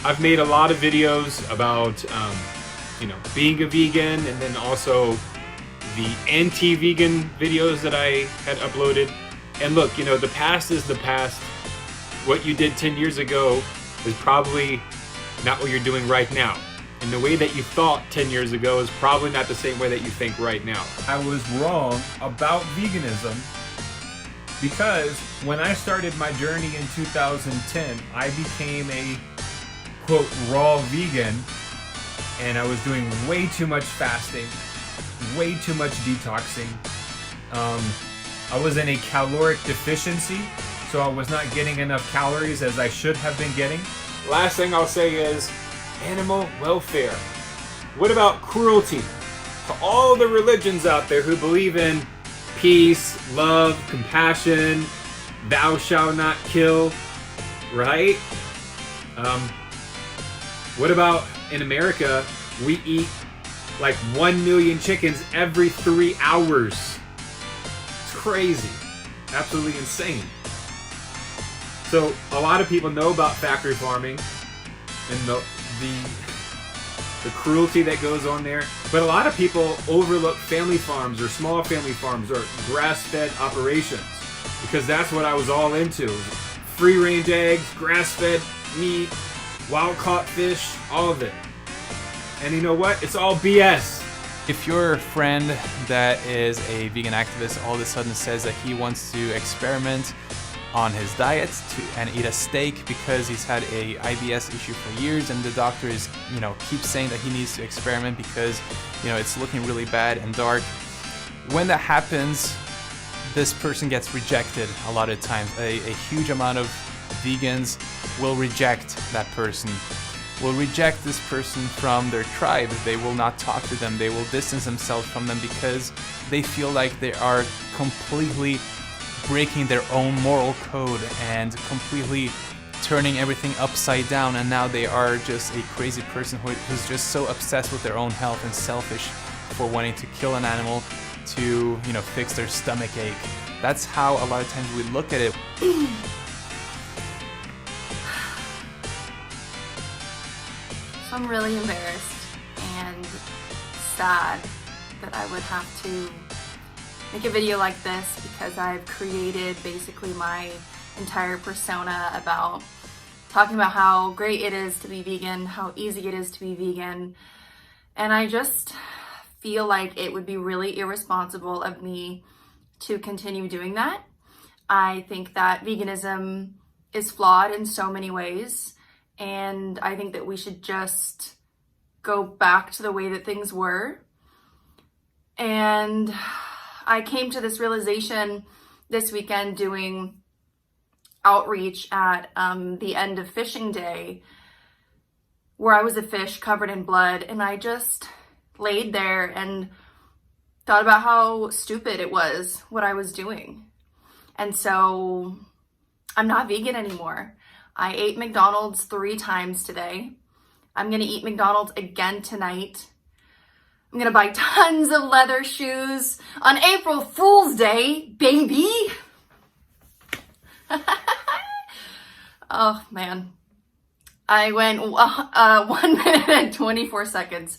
I've made a lot of videos about, being a vegan, and then also the anti-vegan videos that I had uploaded. And look, the past is the past. What you did 10 years ago is probably not what you're doing right now. And the way that you thought 10 years ago is probably not the same way that you think right now. I was wrong about veganism because when I started my journey in 2010, I became a quote raw vegan, and I was doing way too much fasting, way too much detoxing. I was in a caloric deficiency, so I was not getting enough calories as I should have been getting. Last thing I'll say is animal welfare. What about cruelty? To all the religions out there who believe in peace, love, compassion, thou shalt not kill, right? What about in America, we eat like 1 million chickens every 3 hours. It's crazy. Absolutely insane. So a lot of people know about factory farming and the cruelty that goes on there, but a lot of people overlook family farms or small family farms or grass-fed operations, because that's what I was all into. Free-range eggs, grass-fed meat, wild-caught fish, all of it. And you know what? It's all BS. If your friend that is a vegan activist all of a sudden says that he wants to experiment on his diet and eat a steak because he's had a IBS issue for years, and the doctor is, keeps saying that he needs to experiment because, it's looking really bad and dark. When that happens, this person gets rejected a lot of times. A huge amount of vegans will reject that person, will reject this person from their tribe. They will not talk to them. They will distance themselves from them because they feel like they are completely breaking their own moral code and completely turning everything upside down, and now they are just a crazy person who's just so obsessed with their own health and selfish for wanting to kill an animal to, fix their stomach ache. That's how a lot of times we look at it. So I'm really embarrassed and sad that I would have to make a video like this, because I've created basically my entire persona about talking about how great it is to be vegan, how easy it is to be vegan. And I just feel like it would be really irresponsible of me to continue doing that. I think that veganism is flawed in so many ways, and I think that we should just go back to the way that things were. And I came to this realization this weekend doing outreach at the end of fishing day, where I was a fish covered in blood, and I just laid there and thought about how stupid it was what I was doing. And so I'm not vegan anymore. I ate McDonald's 3 times today. I'm gonna eat McDonald's again tonight. I'm gonna buy tons of leather shoes on April Fool's Day, baby. Oh man. I went 1 minute and 24 seconds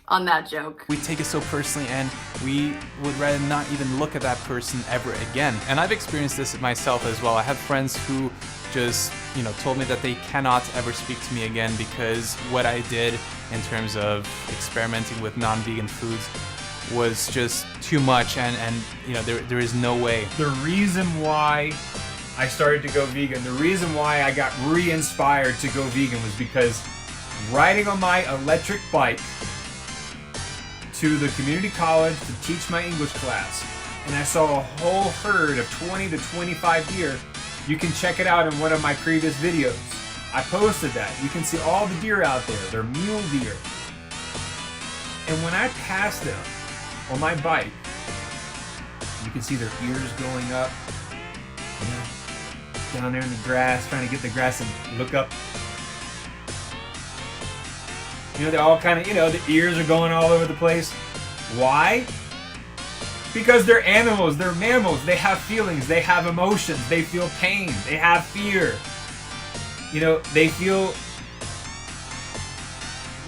on that joke. We take it so personally, and we would rather not even look at that person ever again. And I've experienced this myself as well. I have friends who just, told me that they cannot ever speak to me again because what I did in terms of experimenting with non-vegan foods was just too much, and there is no way. The reason why I started to go vegan, the reason why I got re-inspired to go vegan was because riding on my electric bike to the community college to teach my English class, and I saw a whole herd of 20 to 25 deer. You can check it out in one of my previous videos. I posted that. You can see all the deer out there. They're mule deer. And when I passed them on my bike, you can see their ears going up, down there in the grass, trying to get the grass and look up. They're all kind of, the ears are going all over the place. Why? Because they're animals, they're mammals, they have feelings, they have emotions, they feel pain, they have fear. They feel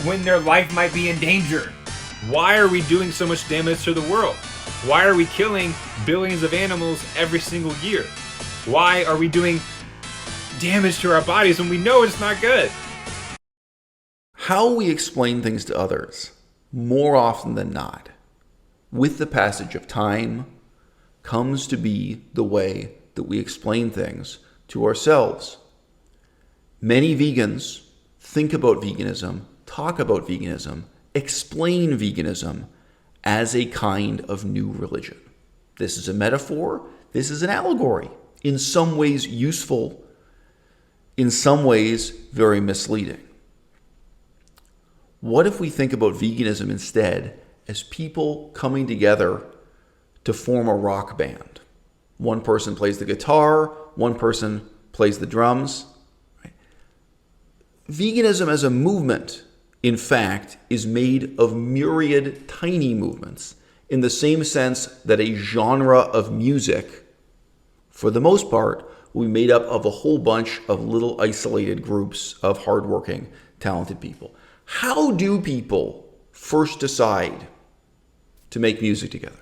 when their life might be in danger? Why are we doing so much damage to the world? Why are we killing billions of animals every single year? Why are we doing damage to our bodies when we know it's not good? How we explain things to others, more often than not, with the passage of time, comes to be the way that we explain things to ourselves. Many vegans think about veganism, talk about veganism, explain veganism as a kind of new religion. This is a metaphor. This is an allegory. In some ways useful, in some ways very misleading. What if we think about veganism instead as people coming together to form a rock band? One person plays the guitar, one person plays the drums. Right? Veganism as a movement, in fact, is made of myriad tiny movements, in the same sense that a genre of music, for the most part, will be made up of a whole bunch of little isolated groups of hardworking, talented people. How do people first decide to make music together?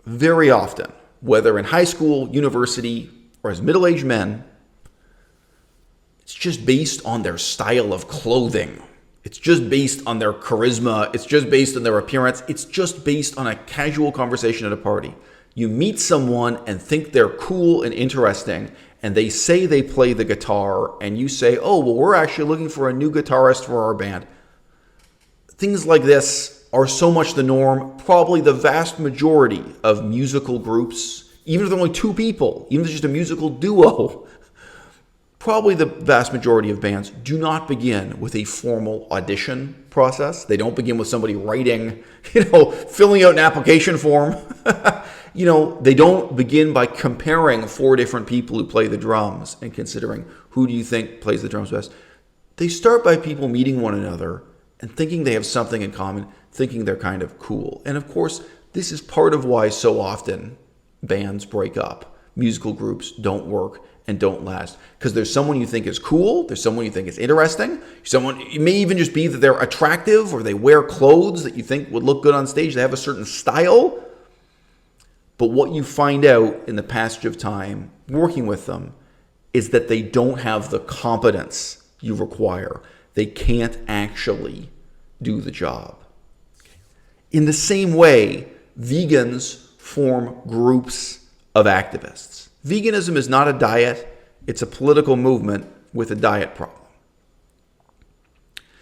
Very often, whether in high school, university, or as middle-aged men, it's just based on their style of clothing. It's just based on their charisma. It's just based on their appearance. It's just based on a casual conversation at a party. You meet someone and think they're cool and interesting, and they say they play the guitar, and you say, oh, well, we're actually looking for a new guitarist for our band. Things like this are so much the norm. Probably the vast majority of musical groups, even if they're only two people, even if it's just a musical duo, probably the vast majority of bands do not begin with a formal audition process. They don't begin with somebody writing, filling out an application form. They don't begin by comparing four different people who play the drums and considering who do you think plays the drums best. They start by people meeting one another and thinking they have something in common, thinking they're kind of cool. And of course, this is part of why so often bands break up. Musical groups don't work and don't last. Because there's someone you think is cool, there's someone you think is interesting, it may even just be that they're attractive or they wear clothes that you think would look good on stage, they have a certain style. But what you find out in the passage of time working with them is that they don't have the competence you require. They can't actually do the job. In the same way, vegans form groups of activists. Veganism is not a diet, it's a political movement with a diet problem.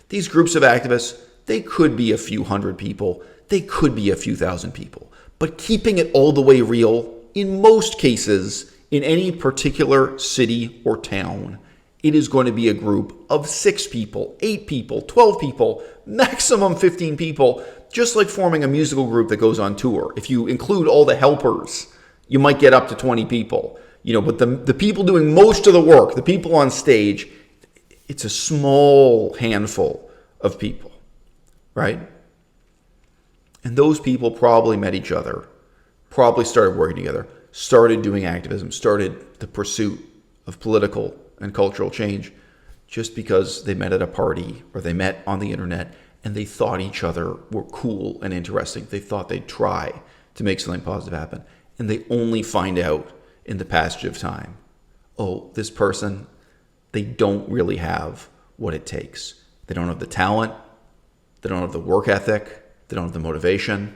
These groups of activists, they could be a few hundred people, they could be a few thousand people. But keeping it all the way real, in most cases, in any particular city or town, it is going to be a group of 6 people, 8 people, 12 people, maximum 15 people, just like forming a musical group that goes on tour. If you include all the helpers, you might get up to 20 people. But the people doing most of the work, the people on stage, it's a small handful of people, right? And those people probably met each other, probably started working together, started doing activism, started the pursuit of political and cultural change just because they met at a party or they met on the internet and they thought each other were cool and interesting. They thought they'd try to make something positive happen. And they only find out in the passage of time, oh, this person, they don't really have what it takes. They don't have the talent. They don't have the work ethic. They don't have the motivation.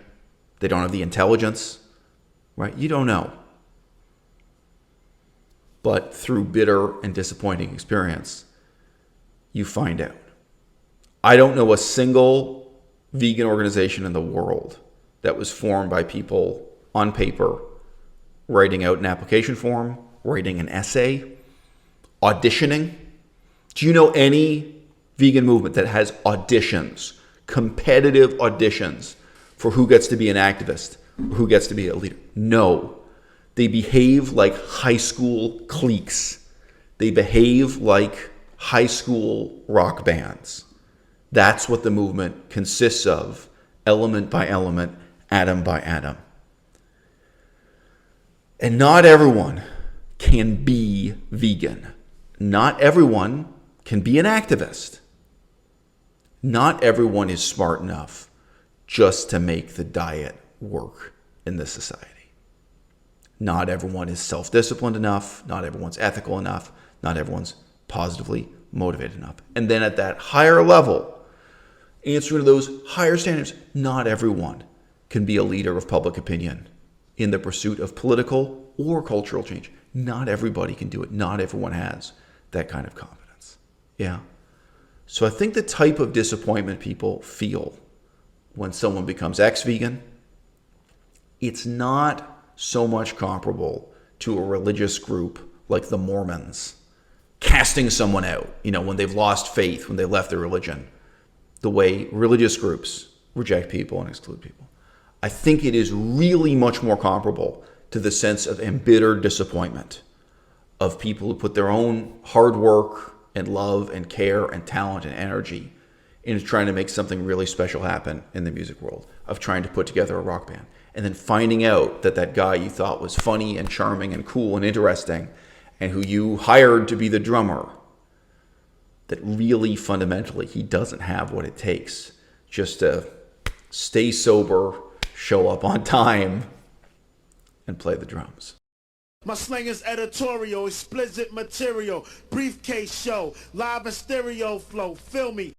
They don't have the intelligence, right? You don't know. But through bitter and disappointing experience, you find out. I don't know a single vegan organization in the world that was formed by people on paper, writing out an application form, writing an essay, auditioning. Do you know any vegan movement that has auditions, competitive auditions for who gets to be an activist, or who gets to be a leader? No. They behave like high school cliques. They behave like high school rock bands. That's what the movement consists of, element by element, atom by atom. And not everyone can be vegan. Not everyone can be an activist. Not everyone is smart enough just to make the diet work in this society. Not everyone is self-disciplined enough. Not everyone's ethical enough. Not everyone's positively motivated enough. And then at that higher level, answering to those higher standards, not everyone can be a leader of public opinion in the pursuit of political or cultural change. Not everybody can do it. Not everyone has that kind of competence. Yeah. So I think the type of disappointment people feel when someone becomes ex-vegan, it's not so much comparable to a religious group like the Mormons casting someone out, when they've lost faith, when they left their religion, the way religious groups reject people and exclude people. I think it is really much more comparable to the sense of embittered disappointment of people who put their own hard work and love and care and talent and energy into trying to make something really special happen in the music world, of trying to put together a rock band, and then finding out that that guy you thought was funny and charming and cool and interesting and who you hired to be the drummer, that really fundamentally he doesn't have what it takes just to stay sober, show up on time, and play the drums. My slang is editorial, explicit material, briefcase show, live and stereo flow, feel me.